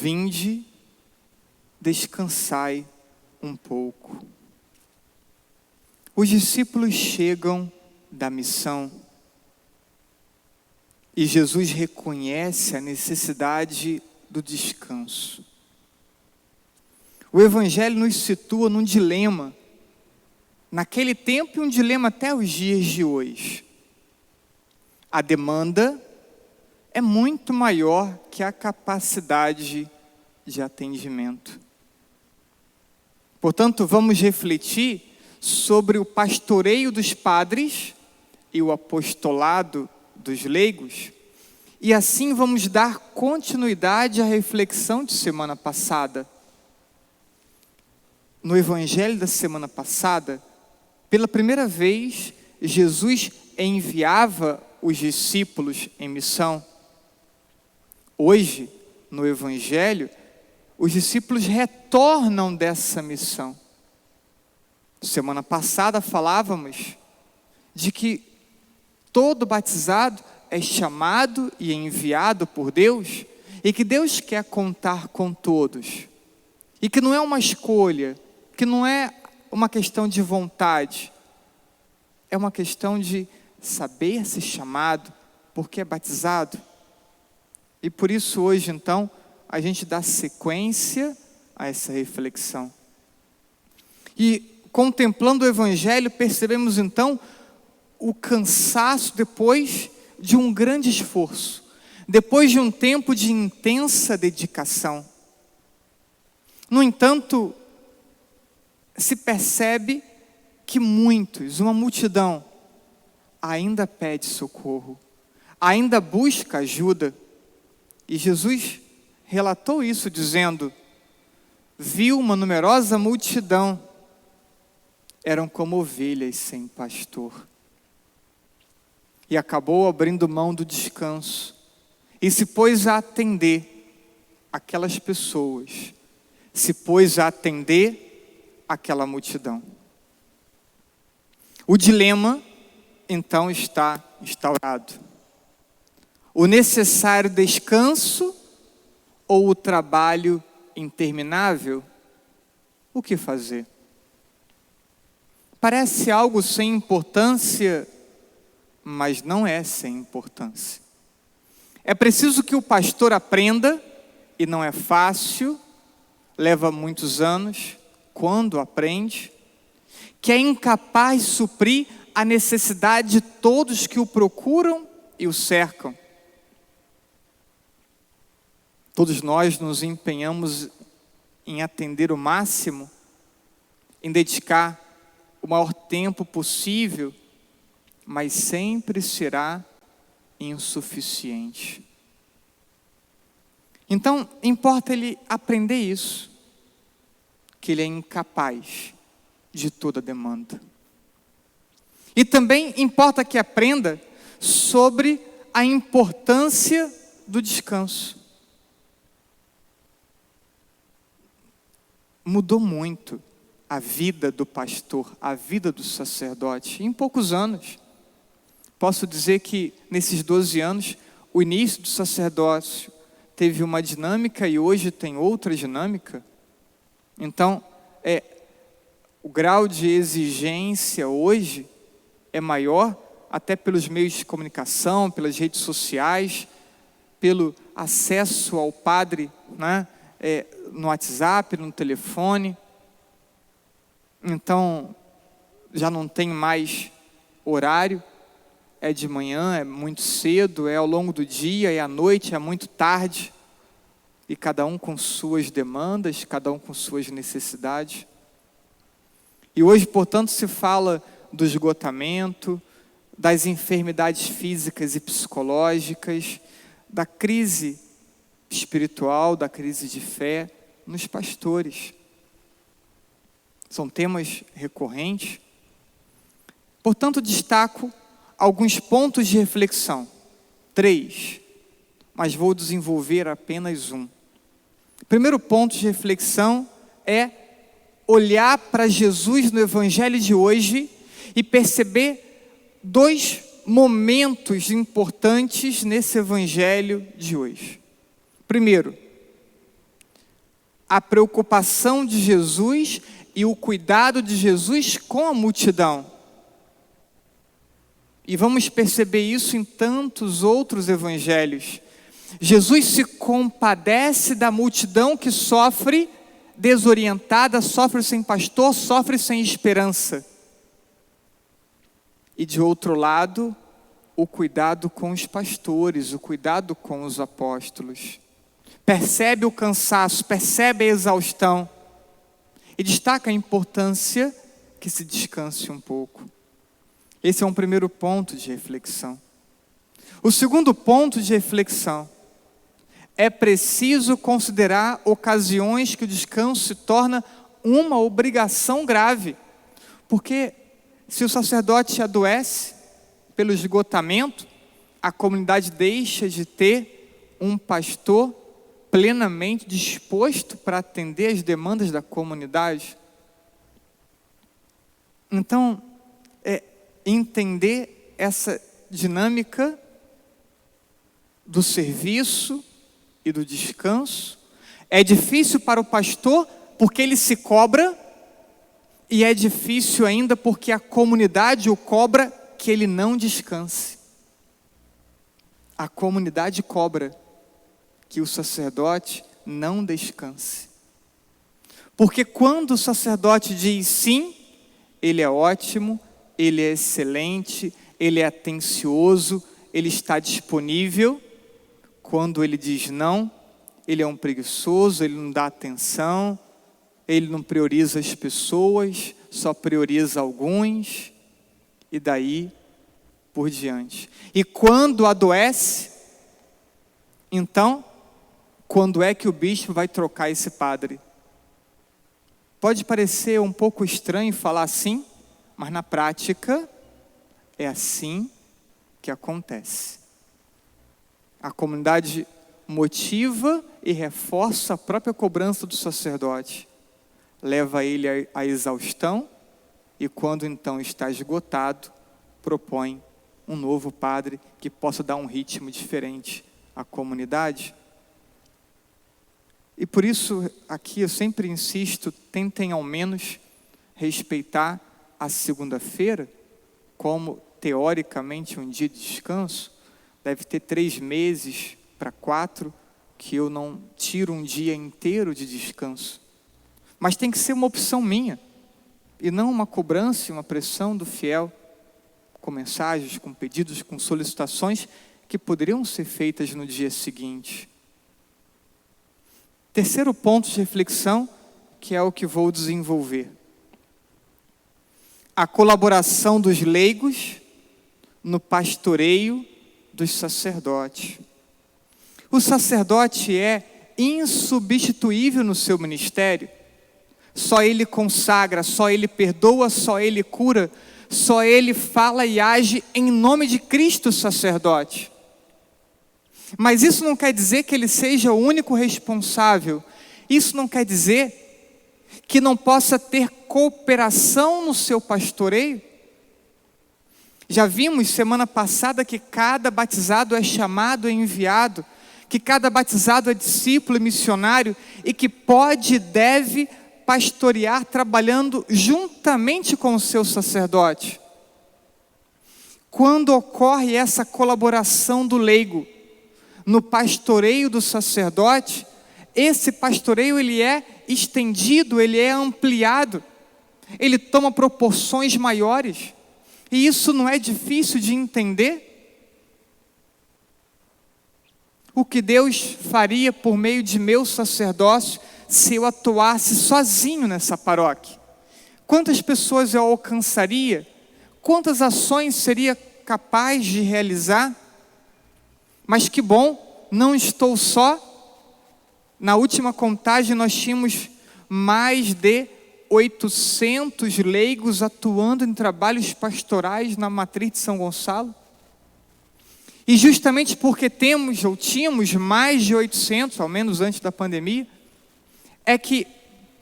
vinde, descansai um pouco. Os discípulos chegam da missão e Jesus reconhece a necessidade do descanso. O Evangelho nos situa num dilema, naquele tempo e um dilema até os dias de hoje. A demanda é muito maior que a capacidade de atendimento. Portanto, vamos refletir sobre o pastoreio dos padres e o apostolado dos leigos, e assim vamos dar continuidade à reflexão de semana passada. No Evangelho da semana passada, pela primeira vez, Jesus enviava os discípulos em missão. Hoje, no Evangelho, os discípulos retornam dessa missão. Semana passada falávamos de que todo batizado é chamado e enviado por Deus, e que Deus quer contar com todos, e que não é uma escolha, que não é uma questão de vontade, é uma questão de saber ser chamado, porque é batizado. E por isso hoje então, a gente dá sequência a essa reflexão. E contemplando o Evangelho, percebemos então o cansaço depois de um grande esforço, depois de um tempo de intensa dedicação. No entanto, se percebe que muitos, uma multidão, ainda pede socorro, ainda busca ajuda. E Jesus relatou isso dizendo: viu uma numerosa multidão, eram como ovelhas sem pastor. E acabou abrindo mão do descanso e se pôs a atender aquelas pessoas, se pôs a atender aquela multidão. O dilema, então, está instaurado. O necessário descanso ou o trabalho interminável? O que fazer? Parece algo sem importância, mas não é sem importância. É preciso que o pastor aprenda, e não é fácil, leva muitos anos, quando aprende, que é incapaz de suprir a necessidade de todos que o procuram e o cercam. Todos nós nos empenhamos em atender o máximo, em dedicar o maior tempo possível, mas sempre será insuficiente. Então, importa ele aprender isso, que ele é incapaz de toda demanda. E também importa que aprenda sobre a importância do descanso. Mudou muito a vida do pastor, a vida do sacerdote, em poucos anos. Posso dizer que nesses 12 anos, o início do sacerdócio teve uma dinâmica e hoje tem outra dinâmica. Então, o grau de exigência hoje é maior, até pelos meios de comunicação, pelas redes sociais, pelo acesso ao padre, né, no WhatsApp, no telefone. Então, já não tem mais horário, é de manhã, é muito cedo, é ao longo do dia, é à noite, é muito tarde, e cada um com suas demandas, cada um com suas necessidades. E hoje, portanto, se fala do esgotamento, das enfermidades físicas e psicológicas, da crise espiritual, da crise de fé nos pastores. São temas recorrentes. Portanto, destaco alguns pontos de reflexão. 3, mas vou desenvolver apenas um. O primeiro ponto de reflexão é olhar para Jesus no Evangelho de hoje e perceber 2 momentos importantes nesse Evangelho de hoje. Primeiro, a preocupação de Jesus e o cuidado de Jesus com a multidão. E vamos perceber isso em tantos outros evangelhos. Jesus se compadece da multidão que sofre desorientada, sofre sem pastor, sofre sem esperança. E de outro lado, o cuidado com os pastores, o cuidado com os apóstolos. Percebe o cansaço, percebe a exaustão e destaca a importância que se descanse um pouco. Esse é um primeiro ponto de reflexão. O segundo ponto de reflexão: é preciso considerar ocasiões que o descanso se torna uma obrigação grave. Porque se o sacerdote adoece pelo esgotamento, a comunidade deixa de ter um pastor plenamente disposto para atender as demandas da comunidade. Então, entender essa dinâmica do serviço e do descanso é difícil para o pastor porque ele se cobra, e é difícil ainda porque a comunidade o cobra que ele não descanse. A comunidade cobra que o sacerdote não descanse. Porque quando o sacerdote diz sim, ele é ótimo, ele é excelente, ele é atencioso, ele está disponível. Quando ele diz não, ele é um preguiçoso, ele não dá atenção, ele não prioriza as pessoas, só prioriza alguns, e daí por diante. E quando adoece, então, quando é que o bispo vai trocar esse padre? Pode parecer um pouco estranho falar assim, mas na prática é assim que acontece. A comunidade motiva e reforça a própria cobrança do sacerdote. Leva ele à exaustão e quando então está esgotado, propõe um novo padre que possa dar um ritmo diferente à comunidade. E por isso aqui eu sempre insisto, tentem ao menos respeitar a segunda-feira como teoricamente um dia de descanso. Deve ter 3 meses para 4 que eu não tiro um dia inteiro de descanso. Mas tem que ser uma opção minha, e não uma cobrança e uma pressão do fiel, com mensagens, com pedidos, com solicitações que poderiam ser feitas no dia seguinte. Terceiro ponto de reflexão, que é o que vou desenvolver. A colaboração dos leigos no pastoreio dos sacerdotes. O sacerdote é insubstituível no seu ministério. Só ele consagra, só ele perdoa, só ele cura, só ele fala e age em nome de Cristo, sacerdote. Mas isso não quer dizer que ele seja o único responsável. Isso não quer dizer que não possa ter cooperação no seu pastoreio. Já vimos semana passada que cada batizado é chamado e enviado, que cada batizado é discípulo e missionário, e que pode e deve pastorear trabalhando juntamente com o seu sacerdote. Quando ocorre essa colaboração do leigo no pastoreio do sacerdote, esse pastoreio ele é estendido, ele é ampliado, ele toma proporções maiores, e isso não é difícil de entender. O que Deus faria por meio de meu sacerdócio se eu atuasse sozinho nessa paróquia? Quantas pessoas eu alcançaria? Quantas ações seria capaz de realizar? Mas que bom, não estou só. Na última contagem nós tínhamos mais de 800 leigos atuando em trabalhos pastorais na matriz de São Gonçalo. E justamente porque tínhamos mais de 800, ao menos antes da pandemia, é que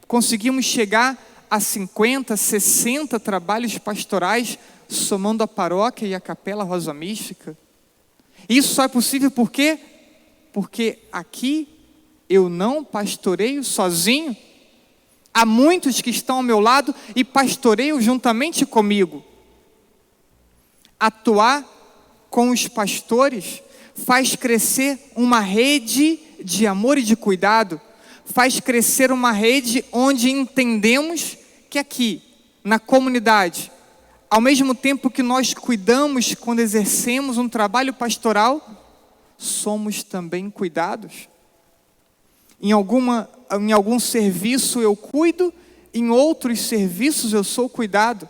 conseguimos chegar a 50, 60 trabalhos pastorais, somando a paróquia e a capela Rosa Mística. Isso só é possível por quê? Porque aqui eu não pastoreio sozinho? Há muitos que estão ao meu lado e pastoreiam juntamente comigo. Atuar com os pastores faz crescer uma rede de amor e de cuidado, faz crescer uma rede onde entendemos que aqui, na comunidade, ao mesmo tempo que nós cuidamos quando exercemos um trabalho pastoral, somos também cuidados. Em algum serviço eu cuido, em outros serviços eu sou cuidado.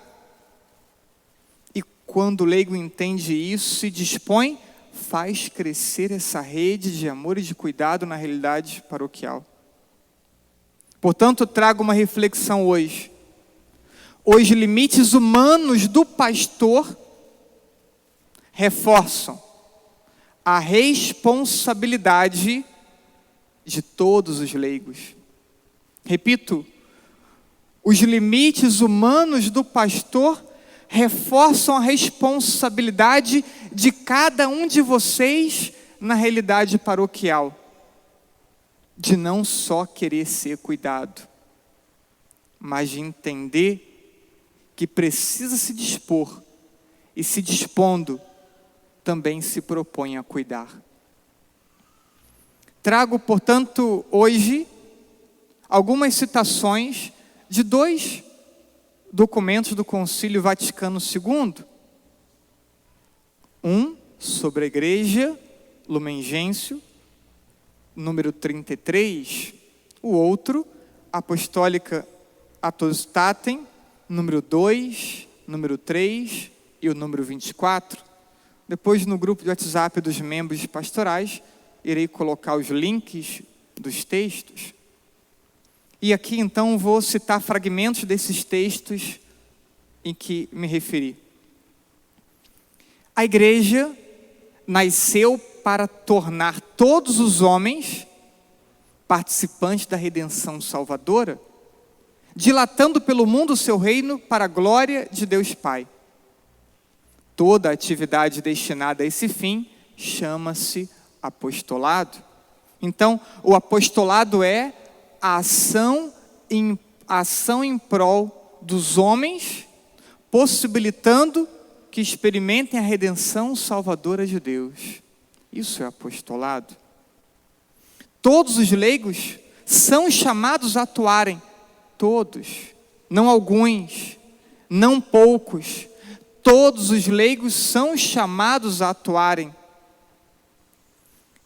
E quando o leigo entende isso, se dispõe, faz crescer essa rede de amor e de cuidado na realidade paroquial. Portanto, trago uma reflexão hoje. Os limites humanos do pastor reforçam a responsabilidade de todos os leigos. Repito, os limites humanos do pastor reforçam a responsabilidade de cada um de vocês na realidade paroquial, de não só querer ser cuidado, mas de entender que precisa se dispor, e se dispondo, também se propõe a cuidar. Trago, portanto, hoje, algumas citações de 2 documentos do Concílio Vaticano II. Um sobre a Igreja, Lumen Gentium, número 33. O outro, Apostólica Atostatem, número 2, número 3 e o número 24. Depois, no grupo de WhatsApp dos membros pastorais, irei colocar os links dos textos. E aqui, então, vou citar fragmentos desses textos em que me referi. A igreja nasceu para tornar todos os homens participantes da redenção salvadora, dilatando pelo mundo o seu reino para a glória de Deus Pai. Toda a atividade destinada a esse fim chama-se apostolado. Então, o apostolado é a ação em prol dos homens, possibilitando que experimentem a redenção salvadora de Deus. Isso é apostolado. Todos os leigos são chamados a atuarem, todos, não alguns, não poucos. Todos os leigos são chamados a atuarem.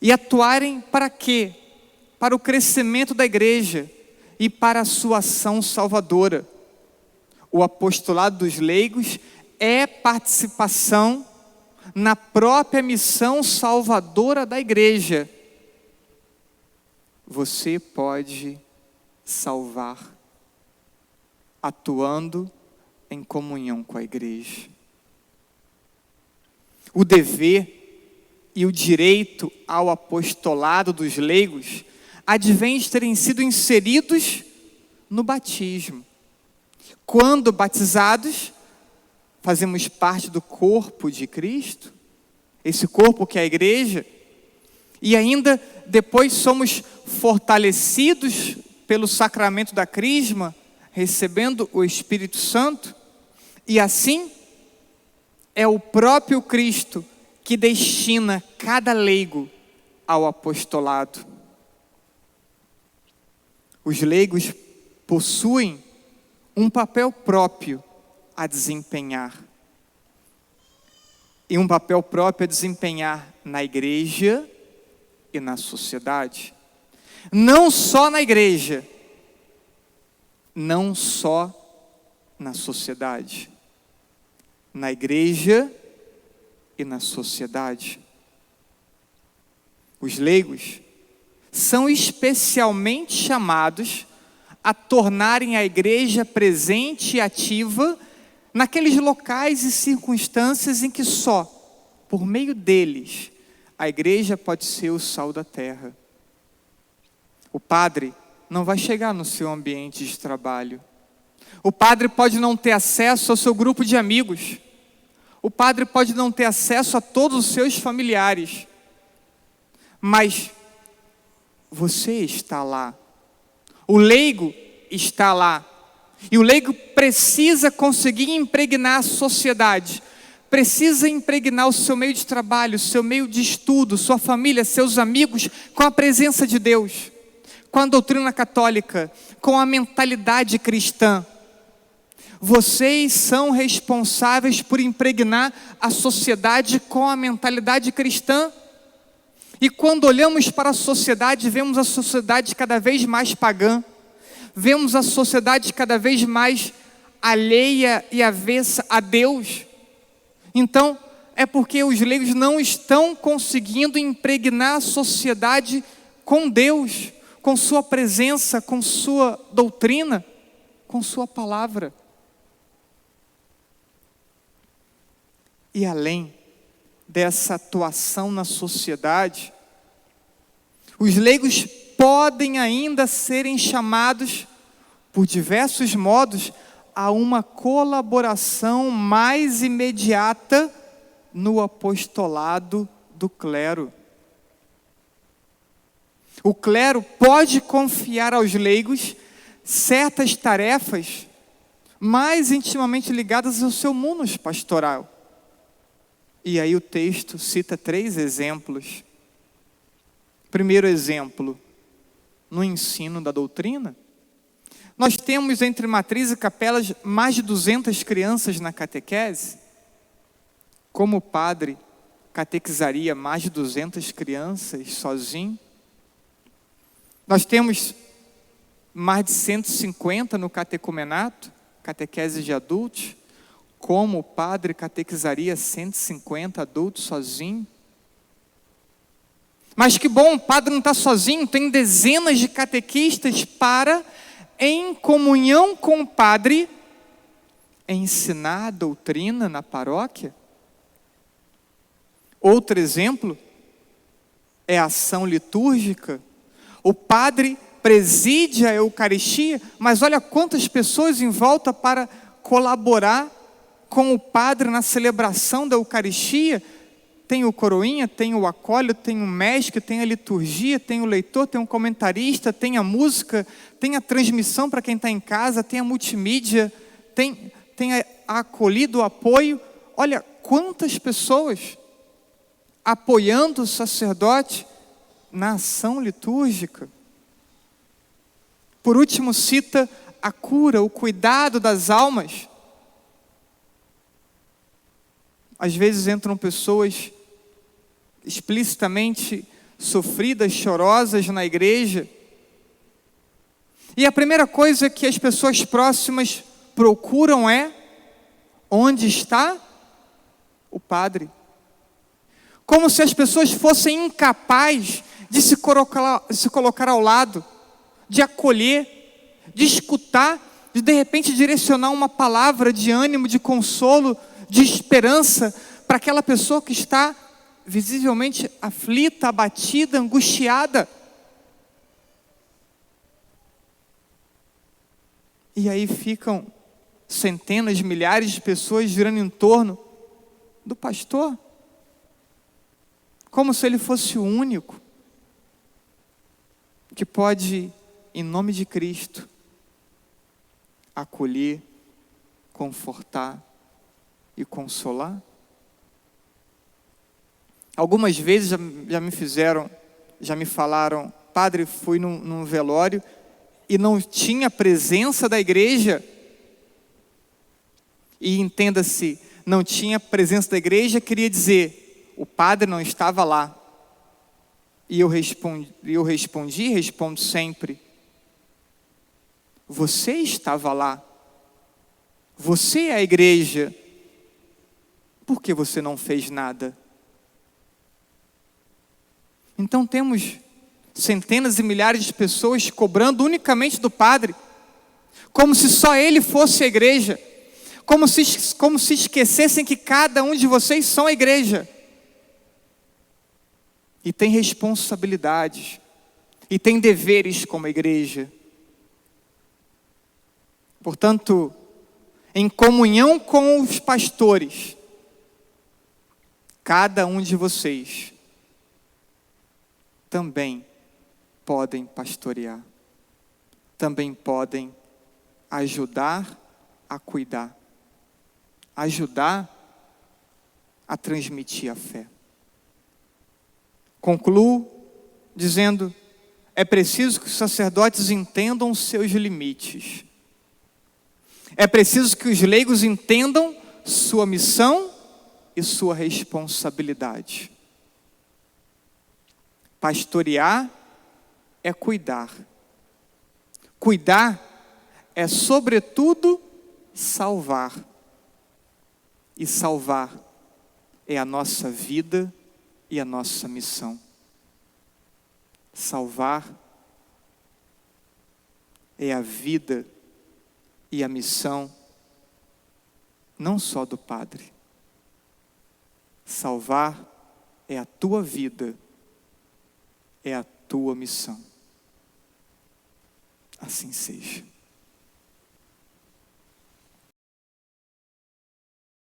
E atuarem para quê? Para o crescimento da igreja e para a sua ação salvadora. O apostolado dos leigos é participação na própria missão salvadora da igreja. Você pode salvar atuando em comunhão com a igreja. O dever e o direito ao apostolado dos leigos advém de terem sido inseridos no batismo. Quando batizados, fazemos parte do corpo de Cristo, esse corpo que é a igreja, e ainda depois somos fortalecidos pelo sacramento da crisma, recebendo o Espírito Santo, e assim é o próprio Cristo que destina cada leigo ao apostolado. Os leigos possuem um papel próprio a desempenhar. E um papel próprio a desempenhar na igreja e na sociedade. Não só na igreja, não só na sociedade. Na igreja e na sociedade. Os leigos são especialmente chamados a tornarem a igreja presente e ativa naqueles locais e circunstâncias em que só, por meio deles, a igreja pode ser o sal da terra. O padre não vai chegar no seu ambiente de trabalho. O padre pode não ter acesso ao seu grupo de amigos. O padre pode não ter acesso a todos os seus familiares. Mas Você está lá. O leigo está lá. E o leigo precisa conseguir impregnar a sociedade. Precisa impregnar o seu meio de trabalho, o seu meio de estudo, sua família, seus amigos, com a presença de Deus, com a doutrina católica, com a mentalidade cristã. Vocês são responsáveis por impregnar a sociedade com a mentalidade cristã. E quando olhamos para a sociedade, vemos a sociedade cada vez mais pagã, vemos a sociedade cada vez mais alheia e avessa a Deus. Então, é porque os leigos não estão conseguindo impregnar a sociedade com Deus, com sua presença, com sua doutrina, com sua palavra. E além dessa atuação na sociedade, os leigos podem ainda serem chamados, por diversos modos, a uma colaboração mais imediata no apostolado do clero. O clero pode confiar aos leigos certas tarefas mais intimamente ligadas ao seu munus pastoral. E aí o texto cita 3 exemplos. Primeiro exemplo, no ensino da doutrina. Nós temos entre matriz e capelas mais de 200 crianças na catequese. Como o padre catequizaria mais de 200 crianças sozinho? Nós temos mais de 150 no catecumenato, catequese de adultos. Como o padre catequizaria 150 adultos sozinho? Mas que bom, o padre não está sozinho, tem dezenas de catequistas para, em comunhão com o padre, ensinar a doutrina na paróquia. Outro exemplo é a ação litúrgica. O padre preside a Eucaristia, mas olha quantas pessoas em volta para colaborar com o padre na celebração da Eucaristia. Tem o coroinha, tem o acólito, tem o mestre, tem a liturgia, tem o leitor, tem o comentarista, tem a música, tem a transmissão para quem está em casa, tem a multimídia, tem a acolhida, o apoio. Olha quantas pessoas apoiando o sacerdote na ação litúrgica. Por último, cita a cura, o cuidado das almas. Às vezes entram pessoas explicitamente sofridas, chorosas na igreja. E a primeira coisa que as pessoas próximas procuram é: onde está o padre? Como se as pessoas fossem incapazes de se colocar ao lado, de acolher, de escutar, de repente direcionar uma palavra de ânimo, de consolo, de esperança para aquela pessoa que está visivelmente aflita, abatida, angustiada. E aí ficam centenas, milhares de pessoas girando em torno do pastor, como se ele fosse o único que pode, em nome de Cristo, acolher, confortar e consolar. Algumas vezes já me falaram: padre, fui num velório e não tinha presença da igreja. E entenda-se, não tinha presença da igreja, queria dizer, o padre não estava lá. E eu respondo sempre: você estava lá. Você é a igreja. Por que você não fez nada? Então temos centenas e milhares de pessoas cobrando unicamente do padre, como se só ele fosse a igreja, como se esquecessem que cada um de vocês são a igreja. E tem responsabilidades, e tem deveres como igreja. Portanto, em comunhão com os pastores, cada um de vocês também podem pastorear, também podem ajudar a cuidar, ajudar a transmitir a fé. Concluo dizendo: é preciso que os sacerdotes entendam os seus limites. É preciso que os leigos entendam sua missão e sua responsabilidade. Pastorear é cuidar. Cuidar é, sobretudo, salvar. E salvar é a nossa vida e a nossa missão. Salvar é a vida e a missão não só do padre. Salvar é a tua vida, é a tua missão. Assim seja.